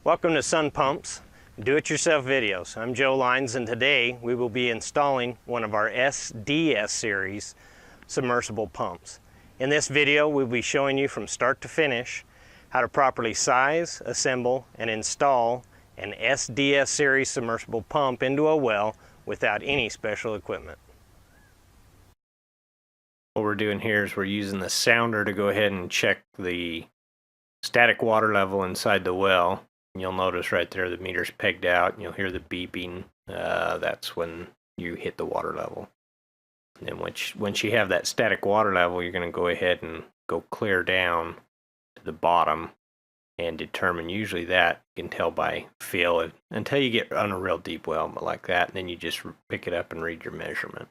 Welcome to Sun Pumps, do-it-yourself videos. I'm Joe Lines, and today we will be installing one of our SDS series submersible pumps. In this video, we'll be showing you from start to finish how to properly size, assemble, and install an SDS series submersible pump into a well without any special equipment. What we're doing here is we're using the sounder to go ahead and check the static water level inside the well. You'll notice right there the meter's pegged out, and you'll hear the beeping. That's when you hit the water level. And then once you have that static water level, you're going to go ahead and go clear down to the bottom and determine. Usually that you can tell by feel until you get on a real deep well, but like that, and then you just pick it up and read your measurement.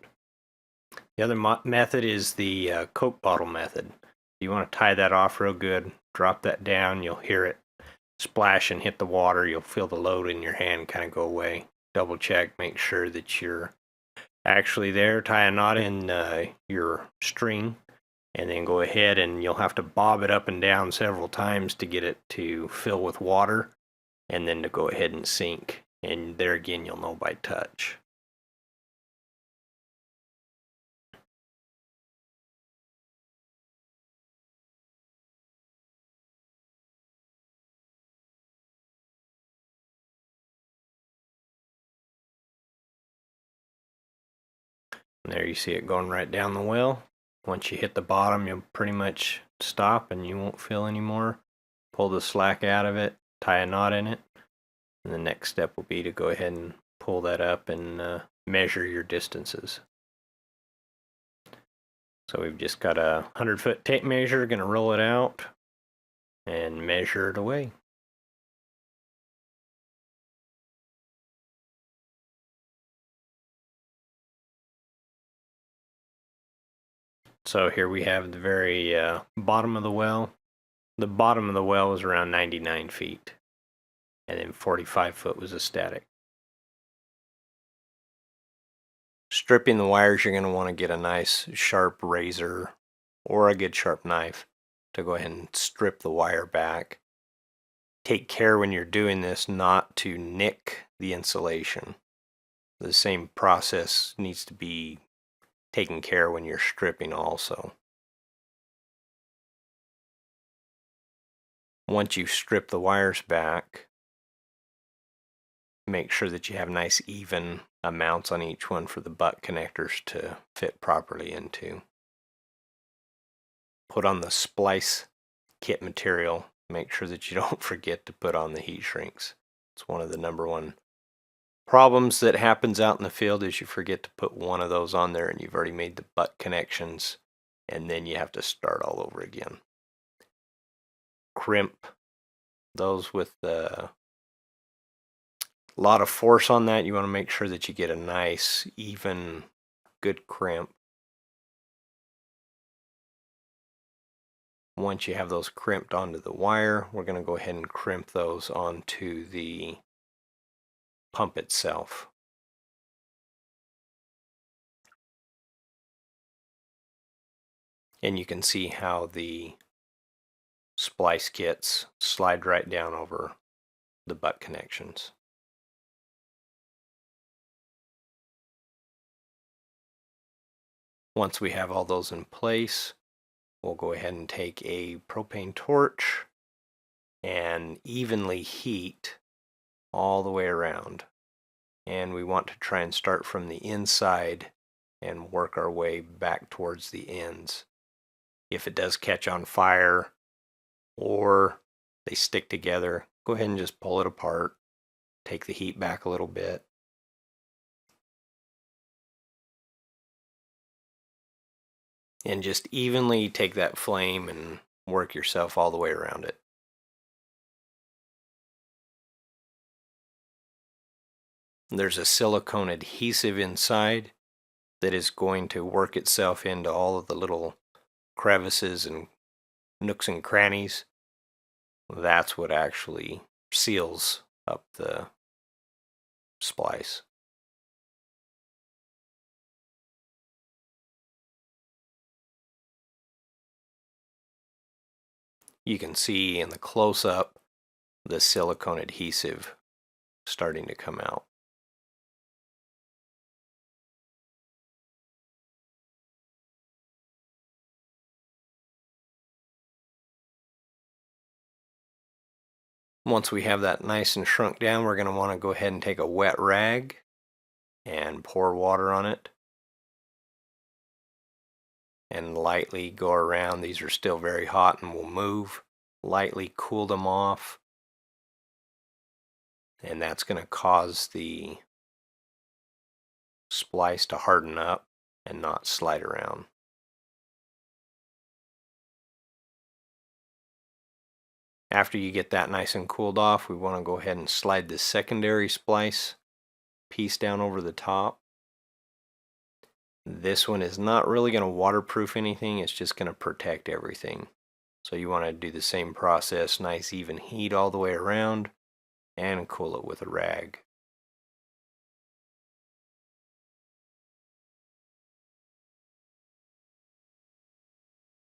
The other method is the Coke bottle method. You want to tie that off real good, drop that down, you'll hear it splash and hit the water. You'll feel the load in your hand kind of go away. Double check, make sure that you're actually there. Tie a knot in your string, and then go ahead and you'll have to bob it up and down several times to get it to fill with water, and then to go ahead and sink. And there again, you'll know by touch. There you see it going right down the well. Once you hit the bottom, you'll pretty much stop and you won't feel anymore. Pull the slack out of it, tie a knot in it, and the next step will be to go ahead and pull that up and measure your distances. So we've just got a 100-foot tape measure, going to roll it out and measure it away. So here we have the very bottom of the well. The bottom of the well was around 99 feet. And then 45 foot was a static. Stripping the wires, you're going to want to get a nice sharp razor or a good sharp knife to go ahead and strip the wire back. Take care when you're doing this not to nick the insulation. The same process needs to be taken care when you're stripping also. Once you strip the wires back, make sure that you have nice even amounts on each one for the butt connectors to fit properly into. Put on the splice kit material. Make sure that you don't forget to put on the heat shrinks. It's one of the #1 problems that happens out in the field is you forget to put one of those on there and you've already made the butt connections, and then you have to start all over again. Crimp those with a lot of force on that. You want to make sure that you get a nice, even, good crimp. Once you have those crimped onto the wire, we're going to go ahead and crimp those onto the pump itself. And you can see how the splice kits slide right down over the butt connections. Once we have all those in place, we'll go ahead and take a propane torch and evenly heat all the way around. And we want to try and start from the inside and work our way back towards the ends. If it does catch on fire or they stick together, go ahead and just pull it apart. Take the heat back a little bit. And just evenly take that flame and work yourself all the way around it. There's a silicone adhesive inside that is going to work itself into all of the little crevices and nooks and crannies. That's what actually seals up the splice. You can see in the close-up the silicone adhesive starting to come out. Once we have that nice and shrunk down, we're going to want to go ahead and take a wet rag and pour water on it and lightly go around. These are still very hot and will move. Lightly cool them off, and that's going to cause the splice to harden up and not slide around. After you get that nice and cooled off, we want to go ahead and slide the secondary splice piece down over the top. This one is not really going to waterproof anything, it's just going to protect everything. So you want to do the same process, nice even heat all the way around, and cool it with a rag.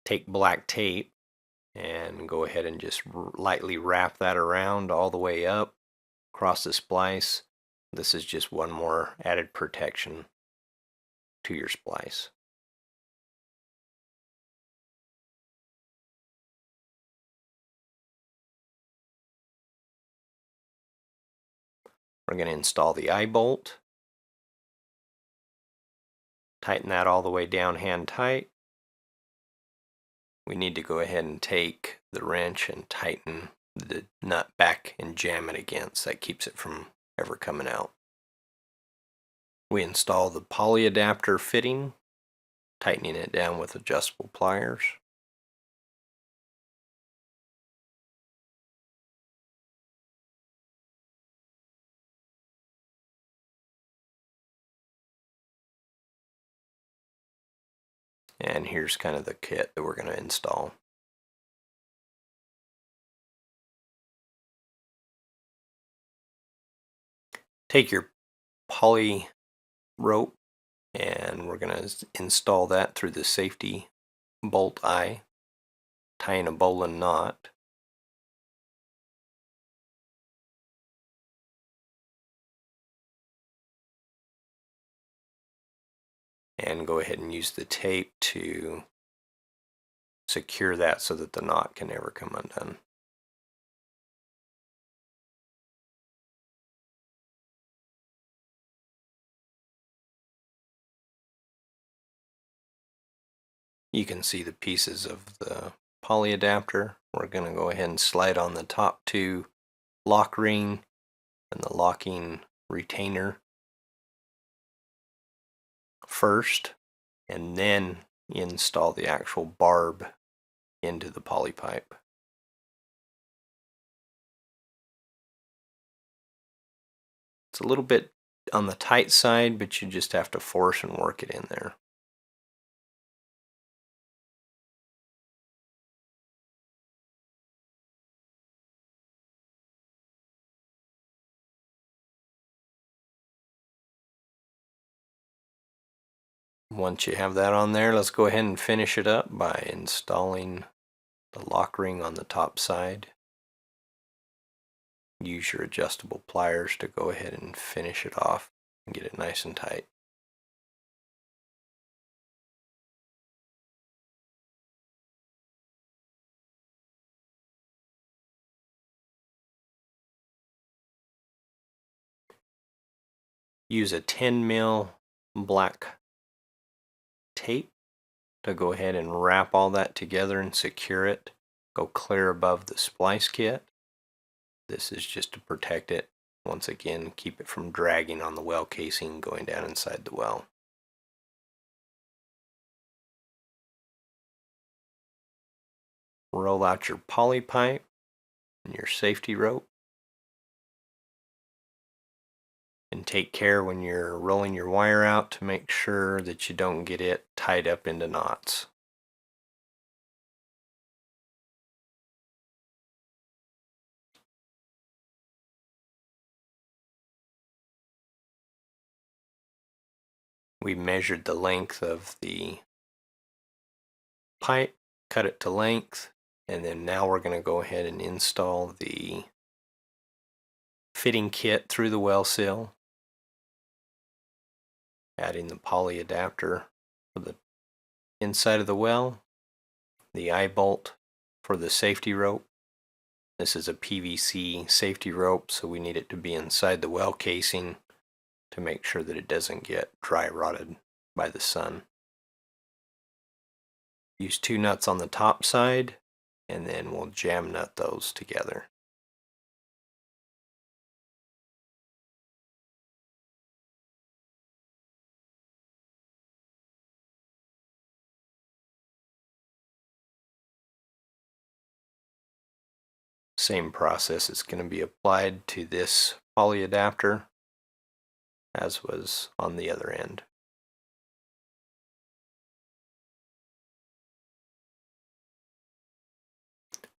Take black tape and go ahead and just lightly wrap that around all the way up across the splice. This is just one more added protection to your splice. We're going to install the eye bolt. Tighten that all the way down hand tight. We need to go ahead and take the wrench and tighten the nut back and jam it against. That keeps it from ever coming out. We install the poly adapter fitting, tightening it down with adjustable pliers. And here's kind of the kit that we're going to install. Take your poly rope and we're going to install that through the safety bolt eye, tying a bowline knot. And go ahead and use the tape to secure that so that the knot can never come undone. You can see the pieces of the poly adapter. We're going to go ahead and slide on the top two lock ring and the locking retainer first, and then install the actual barb into the poly pipe. It's a little bit on the tight side, but you just have to force and work it in there. Once you have that on there, let's go ahead and finish it up by installing the lock ring on the top side. Use your adjustable pliers to go ahead and finish it off and get it nice and tight. Use a 10 mil black tape to go ahead and wrap all that together and secure it. Go clear above the splice kit. This is just to protect it. Once again, keep it from dragging on the well casing going down inside the well. Roll out your poly pipe and your safety rope. And take care when you're rolling your wire out to make sure that you don't get it tied up into knots. We measured the length of the pipe, cut it to length, and then now we're going to go ahead and install the fitting kit through the well seal, adding the poly adapter for the inside of the well, the eye bolt for the safety rope. This is a PVC safety rope, so we need it to be inside the well casing to make sure that it doesn't get dry rotted by the sun. Use 2 nuts on the top side, and then we'll jam nut those together. Same process is going to be applied to this poly adapter as was on the other end.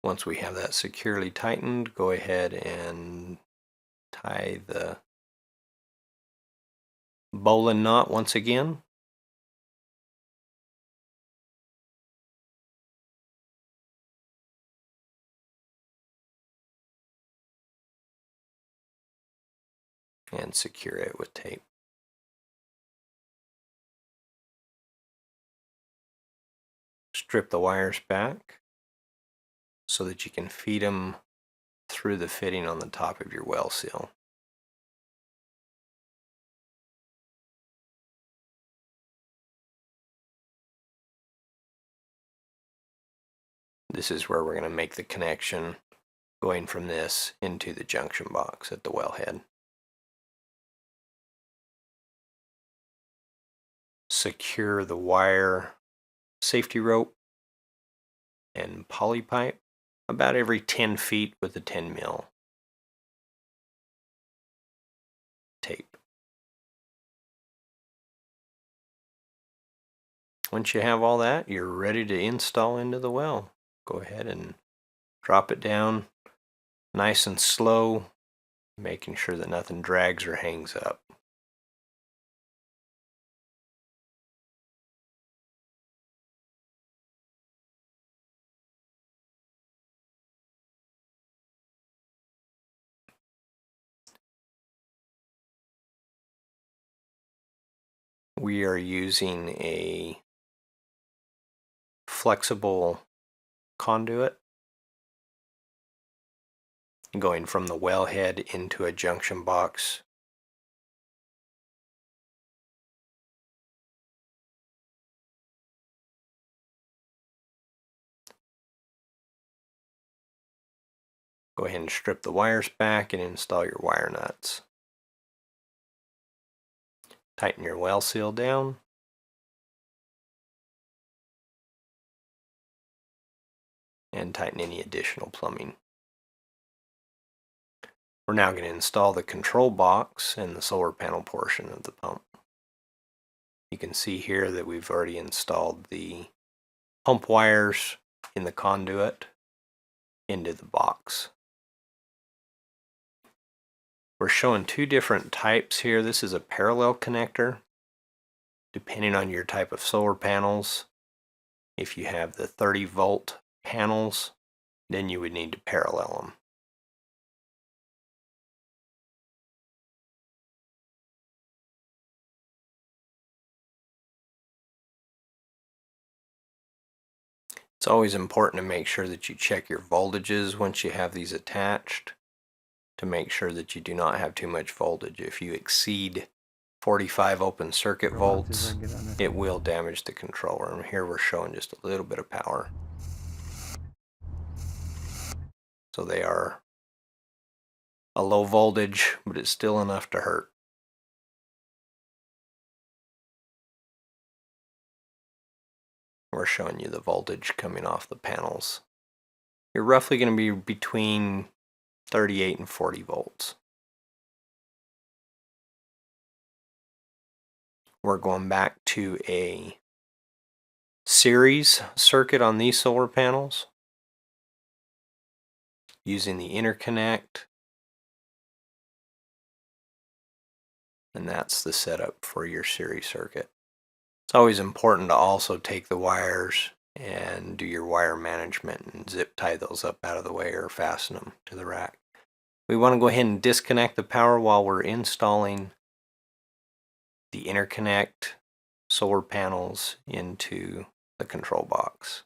Once we have that securely tightened, go ahead and tie the bowline knot once again. And secure it with tape. Strip the wires back so that you can feed them through the fitting on the top of your well seal. This is where we're going to make the connection going from this into the junction box at the wellhead. Secure the wire safety rope and poly pipe about every 10 feet with a 10 mil tape. Once you have all that, you're ready to install into the well. Go ahead and drop it down nice and slow, making sure that nothing drags or hangs up. We are using a flexible conduit going from the wellhead into a junction box. Go ahead and strip the wires back and install your wire nuts. Tighten your well seal down. And tighten any additional plumbing. We're now going to install the control box and the solar panel portion of the pump. You can see here that we've already installed the pump wires in the conduit into the box. We're showing 2 different types here. This is a parallel connector. Depending on your type of solar panels, if you have the 30 volt panels, then you would need to parallel them. It's always important to make sure that you check your voltages once you have these attached to make sure that you do not have too much voltage. If you exceed 45 open circuit volts, it will damage the controller. And here we're showing just a little bit of power. So they are a low voltage, but it's still enough to hurt. We're showing you the voltage coming off the panels. You're roughly going to be between 38 and 40 volts. We're going back to a series circuit on these solar panels using the interconnect, and that's the setup for your series circuit. It's always important to also take the wires and do your wire management and zip tie those up out of the way or fasten them to the rack. We want to go ahead and disconnect the power while we're installing the interconnect solar panels into the control box.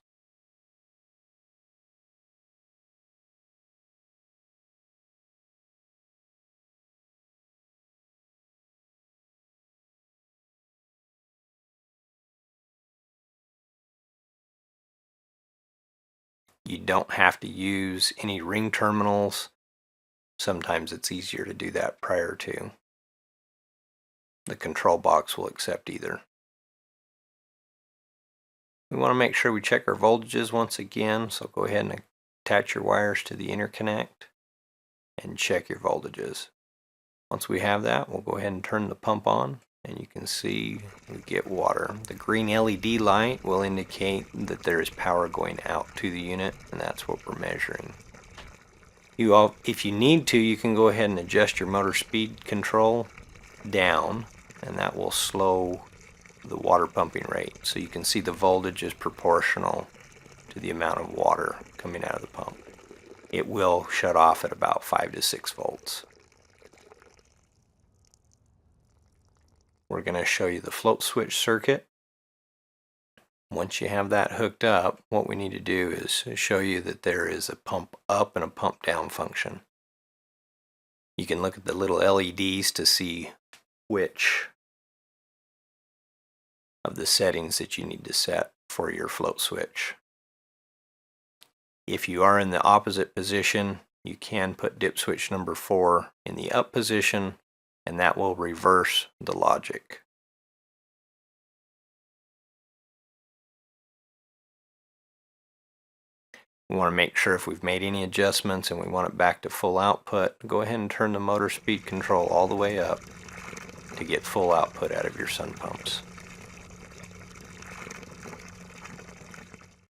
You don't have to use any ring terminals. Sometimes it's easier to do that prior to. The control box will accept either. We want to make sure we check our voltages once again, so go ahead and attach your wires to the interconnect and check your voltages. Once we have that, we'll go ahead and turn the pump on, and you can see we get water. The green LED light will indicate that there is power going out to the unit, and that's what we're measuring. If you need to, you can go ahead and adjust your motor speed control down, and that will slow the water pumping rate, so you can see the voltage is proportional to the amount of water coming out of the pump. It will shut off at about 5 to 6 volts. We're going to show you the float switch circuit. Once you have that hooked up, what we need to do is show you that there is a pump up and a pump down function. You can look at the little LEDs to see which of the settings that you need to set for your float switch. If you are in the opposite position, you can put dip switch number 4 in the up position, and that will reverse the logic. We want to make sure if we've made any adjustments and we want it back to full output, go ahead and turn the motor speed control all the way up to get full output out of your sun pumps.